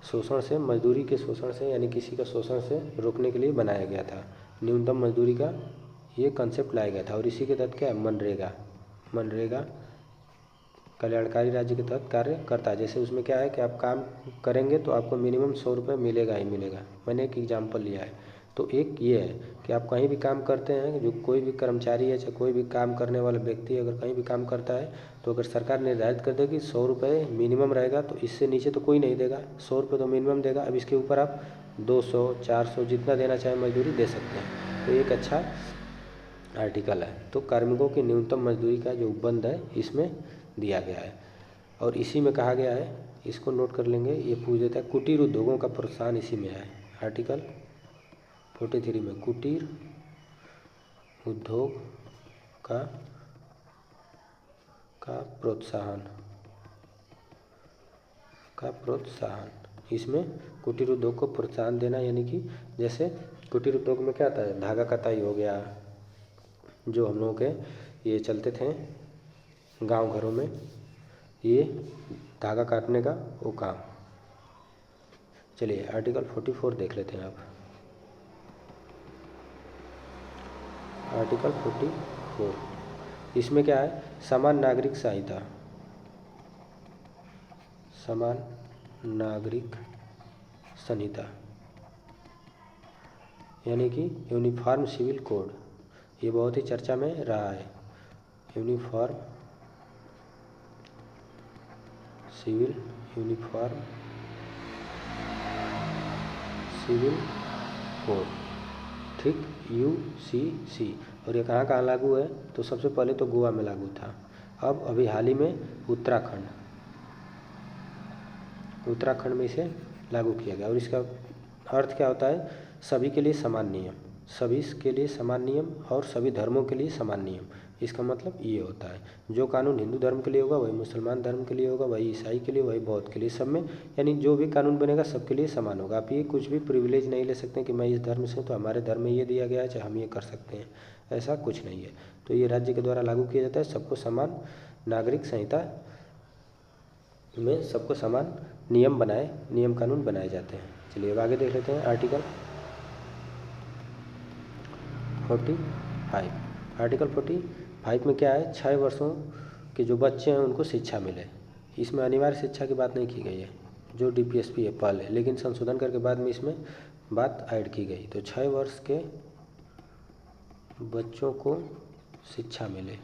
शोषण से, मजदूरी के शोषण से यानी किसी का शोषण से रोकने के लिए बनाया गया था। न्यूनतम मजदूरी का ये कंसेप्ट लाया गया था और इसी के तहत क्या है, मनरेगा कल्याणकारी राज्य के तहत कार्य करता है। जैसे उसमें क्या है कि आप काम करेंगे तो आपको मिनिमम 100 रुपये मिलेगा ही मिलेगा। मैंने एक एग्जाम्पल लिया है, तो एक ये है कि आप कहीं भी काम करते हैं, जो कोई भी कर्मचारी है चाहे कोई भी काम करने वाला व्यक्ति अगर कहीं भी काम करता है, तो अगर सरकार निर्धारित कर दे कि 100 रुपये मिनिमम रहेगा, तो इससे नीचे तो कोई नहीं देगा, 100 रुपये तो मिनिमम देगा। अब इसके ऊपर आप 200, 400 जितना देना चाहे मजदूरी दे सकते हैं। तो एक अच्छा आर्टिकल है। तो कार्मिकों की न्यूनतम मजदूरी का जो उपबंध है इसमें दिया गया है और इसी में कहा गया है, इसको नोट कर लेंगे, ये पूछ देता है कुटीर उद्योगों का प्रोत्साहन इसी में है। आर्टिकल 43 में कुटीर उद्योग का प्रोत्साहन, इसमें कुटीर उद्योग को प्रोत्साहन देना, यानी कि जैसे कुटीर उद्योग में क्या आता है, धागा कताई हो गया, जो हम लोगों के ये चलते थे गांव घरों में, ये धागा काटने का वो काम। चलिए आर्टिकल 44 देख लेते हैं आप। आर्टिकल 44, इसमें क्या है, समान नागरिक संहिता, समान नागरिक संहिता यानी कि यूनिफॉर्म सिविल कोड, ये बहुत ही चर्चा में रहा है। यूनिफॉर्म सिविल कोड, ठीक, UCC। और ये कहाँ कहाँ लागू है, तो सबसे पहले तो गोवा में लागू था, अब अभी हाल ही में उत्तराखंड में इसे लागू किया गया। और इसका अर्थ क्या होता है, सभी के लिए समान नियम, सभी के लिए समान नियम और सभी धर्मों के लिए समान नियम। इसका मतलब ये होता है जो कानून हिंदू धर्म के लिए होगा वही मुसलमान धर्म के लिए होगा, वही ईसाई के लिए, वही बौद्ध के लिए, सब में यानी जो भी कानून बनेगा सबके लिए समान होगा। आप ये कुछ भी प्रिविलेज नहीं ले सकते कि मैं इस धर्म से हूँ तो हमारे धर्म में ये दिया गया है चाहे हम ये कर सकते हैं, ऐसा कुछ नहीं है। तो ये राज्य के द्वारा लागू किया जाता है, सबको समान नागरिक संहिता में सबको समान नियम कानून बनाए जाते हैं। चलिए अब आगे देख लेते हैं आर्टिकल 45। आर्टिकल 45 में क्या है, 6 वर्षों के जो बच्चे हैं उनको शिक्षा मिले। इसमें अनिवार्य शिक्षा की बात नहीं की गई है जो DPSP है पहले, लेकिन संशोधन करके बाद में इसमें बात ऐड की गई। तो 6 वर्ष के बच्चों को शिक्षा मिले,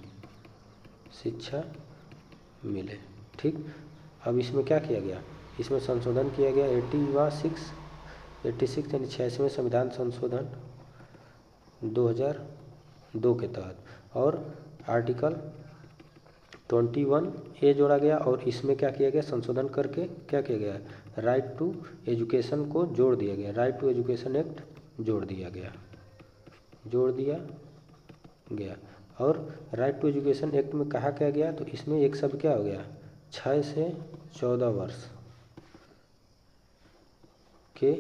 ठीक। अब इसमें क्या किया गया, इसमें संशोधन किया गया 86 यानी 86वें संविधान संशोधन 2002 के तहत, और आर्टिकल 21A जोड़ा गया और इसमें क्या किया गया, संशोधन करके क्या किया गया, राइट टू एजुकेशन को जोड़ दिया गया, राइट टू एजुकेशन एक्ट जोड़ दिया गया। और राइट टू एजुकेशन एक्ट में कहा क्या गया, तो इसमें एक शब्द क्या हो गया, 6 से 14 वर्ष के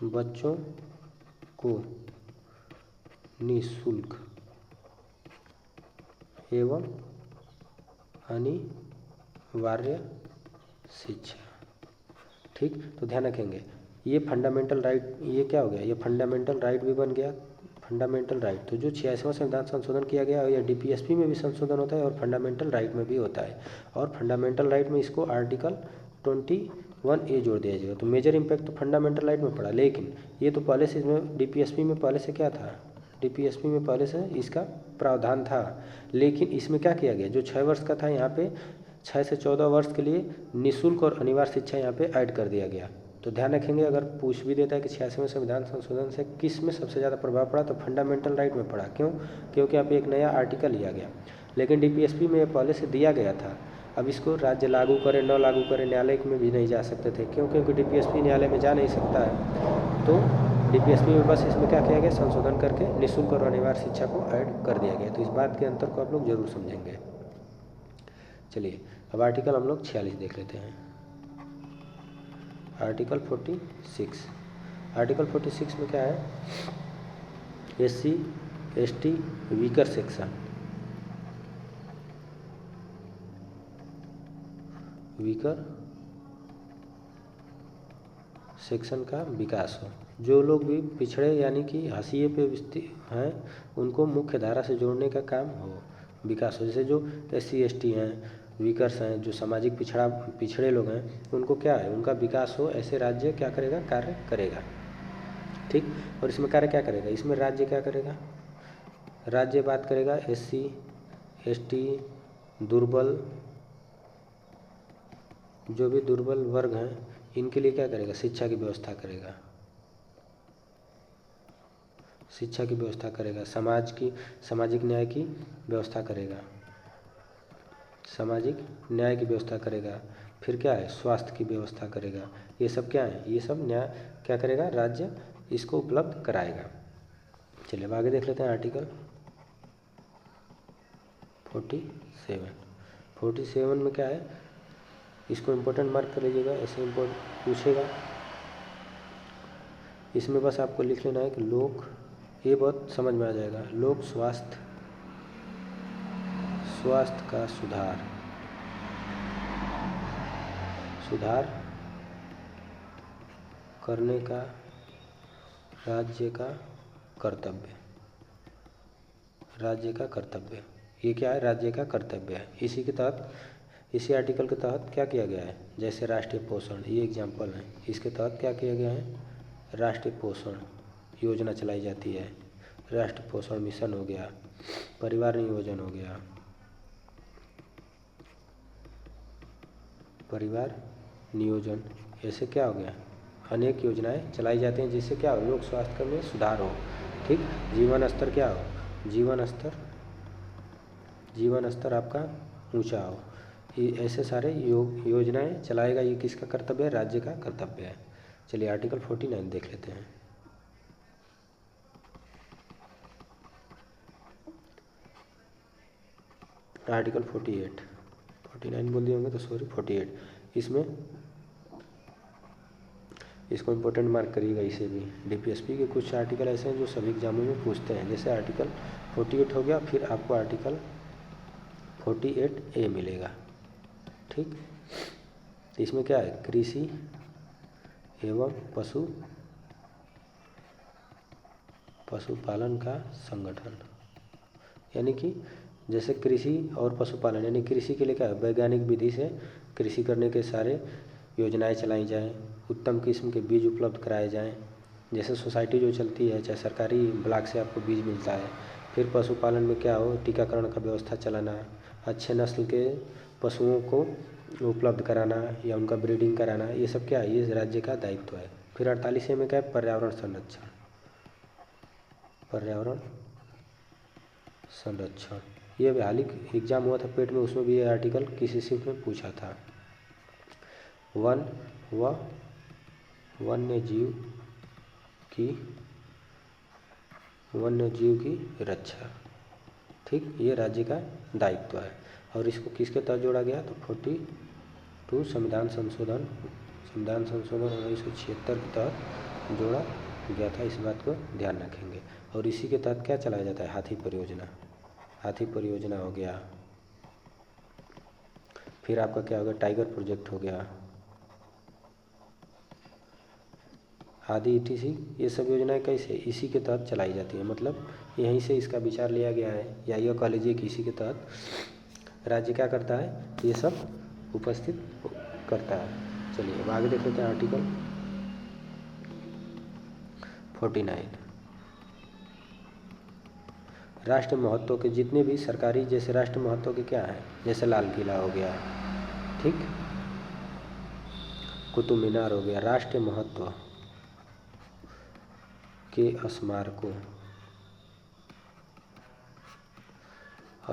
बच्चों को निःशुल्क एवं अनिवार्य शिक्षा, ठीक। तो ध्यान रखेंगे ये फंडामेंटल राइट, ये क्या हो गया, ये फंडामेंटल राइट भी बन गया, फंडामेंटल राइट। तो जो 86वां संविधान संशोधन किया गया या DPSP में भी संशोधन होता है और फंडामेंटल राइट में भी होता है, और फंडामेंटल राइट में इसको आर्टिकल 21A जोड़ दिया जाएगा। तो मेजर इम्पैक्ट तो फंडामेंटल राइट में पड़ा, लेकिन ये तो पहले से इसमें DPSP में पहले से क्या था, डीपीएसपी में पहले से इसका प्रावधान था, लेकिन इसमें क्या किया गया, जो 6 वर्ष का था यहाँ पे 6 से 14 वर्ष के लिए निःशुल्क और अनिवार्य शिक्षा यहाँ पे ऐड कर दिया गया। तो ध्यान रखेंगे, अगर पूछ भी देता है कि 86वें संविधान संशोधन से किस में सबसे ज़्यादा प्रभाव पड़ा, तो फंडामेंटल राइट में पड़ा। क्यों? क्योंकि यहाँ पे एक नया आर्टिकल लिया गया, लेकिन डीपीएसपी में पहले से दिया गया था। अब इसको राज्य लागू करे न लागू करे, न्यायालय में भी नहीं जा सकते थे। क्यों? क्योंकि डीपीएसपी न्यायालय में जा नहीं सकता है। तो डीपीएसपी में बस इसमें क्या किया गया, संशोधन करके निःशुल्क और अनिवार्य शिक्षा को ऐड कर दिया गया। तो इस बात के अंतर को आप लोग जरूर समझेंगे। चलिए अब आर्टिकल हम लोग 46 देख लेते हैं। आर्टिकल 46। आर्टिकल 46 में क्या है, SC ST weaker section, weaker section का विकास हो। जो लोग भी पिछड़े यानी कि हाशिए पे हैं उनको मुख्य धारा से जोड़ने का काम हो, विकास हो। जैसे जो SC ST हैं, वीकर्स हैं, जो सामाजिक पिछड़े लोग हैं, उनको क्या है, उनका विकास हो, ऐसे राज्य क्या करेगा, कार्य करेगा। ठीक। और इसमें कार्य क्या करेगा, इसमें राज्य क्या करेगा, राज्य बात करेगा SC ST दुर्बल, जो भी दुर्बल वर्ग हैं इनके लिए क्या करेगा, शिक्षा की व्यवस्था करेगा, शिक्षा की व्यवस्था करेगा, सामाजिक न्याय की व्यवस्था करेगा, सामाजिक न्याय की व्यवस्था करेगा। फिर क्या है, स्वास्थ्य की व्यवस्था करेगा। ये सब क्या है, ये सब न्याय क्या करेगा, राज्य इसको उपलब्ध कराएगा। चलिए अब आगे देख लेते हैं आर्टिकल 47 में क्या है, इसको इम्पोर्टेंट मार्क कर लीजिएगा, ऐसे इम्पोर्टेंट पूछेगा। इसमें बस आपको लिख लेना है कि लोक, ये बहुत समझ में आ जाएगा, लोक स्वास्थ्य का सुधार करने का राज्य का कर्तव्य। ये क्या है, राज्य का कर्तव्य है। इसी के तहत, इसी आर्टिकल के तहत क्या किया गया है, जैसे राष्ट्रीय पोषण, ये एग्जाम्पल है। इसके तहत क्या किया गया है, राष्ट्रीय पोषण योजना चलाई जाती है, राष्ट्रीय पोषण मिशन हो गया, परिवार नियोजन हो गया, परिवार नियोजन, ऐसे क्या हो गया, अनेक योजनाएं चलाई जाती हैं जिससे क्या हो, लोक स्वास्थ्य में सुधार हो। ठीक। जीवन स्तर क्या हो, जीवन स्तर आपका ऊंचा हो। ये ऐसे सारे योजनाएं चलाएगा, ये किसका कर्तव्य है, राज्य का कर्तव्य है। चलिए आर्टिकल 49 देख लेते हैं। आर्टिकल 49 बोल दिए होंगे तो सॉरी, 48। इसमें इसको इम्पोर्टेंट मार्क करिएगा। इसे भी डीपीएसपी के कुछ आर्टिकल ऐसे हैं जो सभी एग्जामों में पूछते हैं। जैसे आर्टिकल 48 हो गया, फिर आपको आर्टिकल 48A मिलेगा। ठीक। इसमें क्या है, कृषि एवं पशुपालन का संगठन, यानी कि जैसे कृषि और पशुपालन, यानी कृषि के लिए क्या है, वैज्ञानिक विधि से कृषि करने के सारे योजनाएं चलाई जाएं, उत्तम किस्म के बीज उपलब्ध कराए जाएं। जैसे सोसाइटी जो चलती है, चाहे सरकारी ब्लॉक से आपको बीज मिलता है। फिर पशुपालन में क्या हो, टीकाकरण का व्यवस्था चलाना, अच्छे नस्ल के पशुओं को उपलब्ध कराना या उनका ब्रीडिंग कराना, ये सब क्या है, ये राज्य का दायित्व है। फिर 48 में क्या है, पर्यावरण संरक्षण, ये हाल ही एग्जाम हुआ था पेट में, उसमें भी ये आर्टिकल किसी शिफ्ट में पूछा था। वन्य जीव की रक्षा। ठीक। ये राज्य का दायित्व है। और इसको किसके तहत जोड़ा गया, तो 42 संविधान संशोधन 1976 के तहत जोड़ा गया था। इस बात को ध्यान रखेंगे। और इसी के तहत क्या चलाया जाता है, हाथी परियोजना हो गया। फिर आपका क्या हो गया, टाइगर प्रोजेक्ट हो गया, आदि ETC। ये सब योजनाएं कैसे, इसी के तहत चलाई जाती है। मतलब यहीं से इसका विचार लिया गया है, या यह कह लीजिए कि इसी के तहत राज्य क्या करता है, ये सब उपस्थित करता है। चलिए अब आगे देख लेते हैं आर्टिकल 49। राष्ट्र महत्व के जितने भी सरकारी जैसे राष्ट्र महत्व के क्या हैं, जैसे लाल किला हो गया, ठीक, कुतुब मीनार हो गया, राष्ट्रीय महत्व के स्मारकों,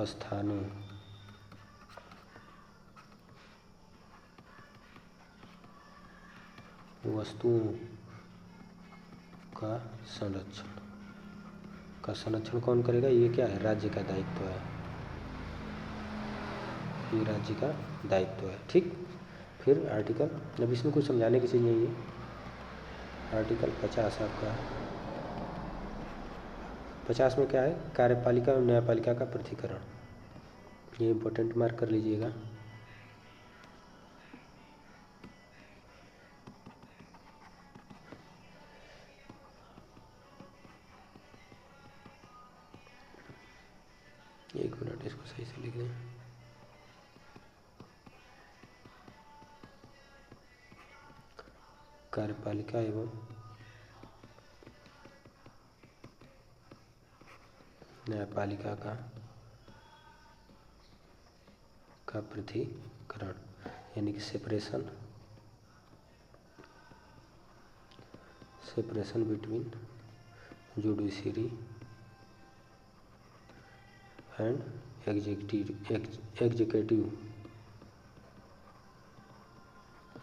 स्थानों, वस्तुओं का संरक्षण कौन करेगा? ये क्या है? राज्य का दायित्व है, ये राज्य का दायित्व है, ठीक। फिर आर्टिकल, अब इसमें कुछ समझाने की चीज़ नहीं है। आर्टिकल 50 आपका 50 में क्या है? कार्यपालिका और न्यायपालिका का पृथक्करण, ये इम्पोर्टेंट मार्क कर लीजिएगा। एक मिनट, इसको सही से लिख दें। कार्यपालिका एवं न्यायपालिका का पृथक्करण, यानी कि separation between judiciary and executive,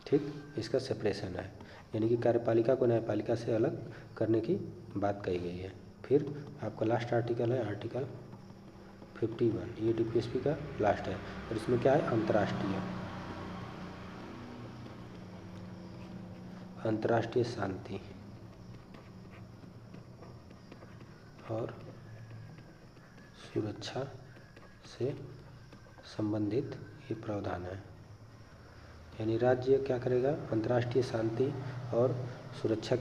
ठीक, इसका सेपरेशन है, यानी कि कार्यपालिका को न्यायपालिका से अलग करने की बात कही गई है। फिर आपका लास्ट आर्टिकल है आर्टिकल 51, ये डीपीएसपी का लास्ट है, और इसमें क्या है? अंतर्राष्ट्रीय शांति और सुरक्षा से संबंधित ये प्रावधान है, यानी राज्य क्या करेगा? अंतर्राष्ट्रीय शांति और सुरक्षा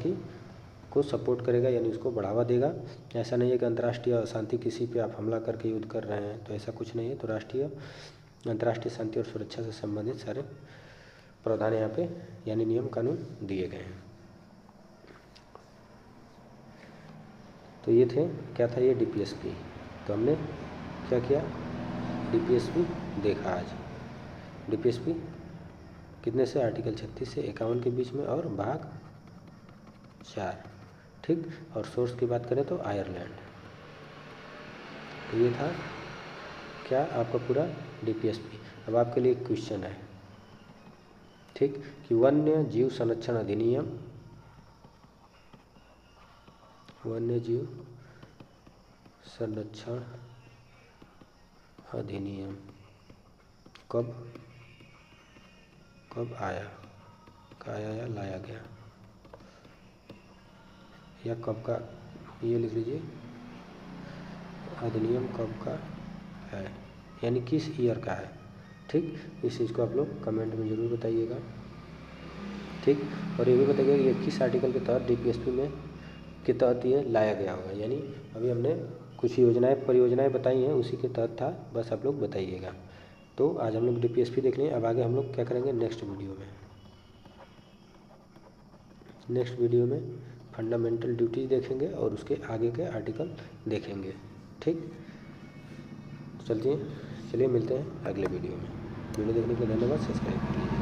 को सपोर्ट करेगा, यानी उसको बढ़ावा देगा। ऐसा नहीं है कि अंतर्राष्ट्रीय शांति किसी पे आप हमला करके युद्ध कर रहे हैं, तो ऐसा कुछ नहीं है। तो अंतर्राष्ट्रीय शांति और सुरक्षा से संबंधित सारे प्रावधान यहाँ पे यानी नियम कानून दिए गए हैं। तो ये थे, क्या था ये? डीपीएसपी। तो हमने क्या किया? डीपीएसपी देखा आज। डीपीएसपी कितने से? आर्टिकल 36 से 51 के बीच में, और भाग 4, ठीक। और सोर्स की बात करें तो आयरलैंड। तो ये था क्या? आपका पूरा डीपीएसपी। अब आपके लिए एक क्वेश्चन है, ठीक, कि वन्य जीव संरक्षण अधिनियम कब आया या लाया गया, या कब का? ये लिख लीजिए, अधिनियम कब का है, यानी किस ईयर का है, ठीक। इस चीज़ को आप लोग कमेंट में ज़रूर बताइएगा, ठीक। और ये भी बताइएगा कि ये किस आर्टिकल के तहत डीपीएसपी में के तहत ये लाया गया होगा, यानी अभी हमने कुछ परियोजनाएं बताई हैं, उसी के तहत था, बस आप लोग बताइएगा। तो आज हम लोग डीपीएसपी देख लें। अब आगे हम लोग क्या करेंगे? नेक्स्ट वीडियो में फंडामेंटल ड्यूटीज देखेंगे और उसके आगे के आर्टिकल देखेंगे, ठीक। चलिए मिलते हैं अगले वीडियो में। वीडियो देखने के लिए धन्यवाद। सब्सक्राइब करिए।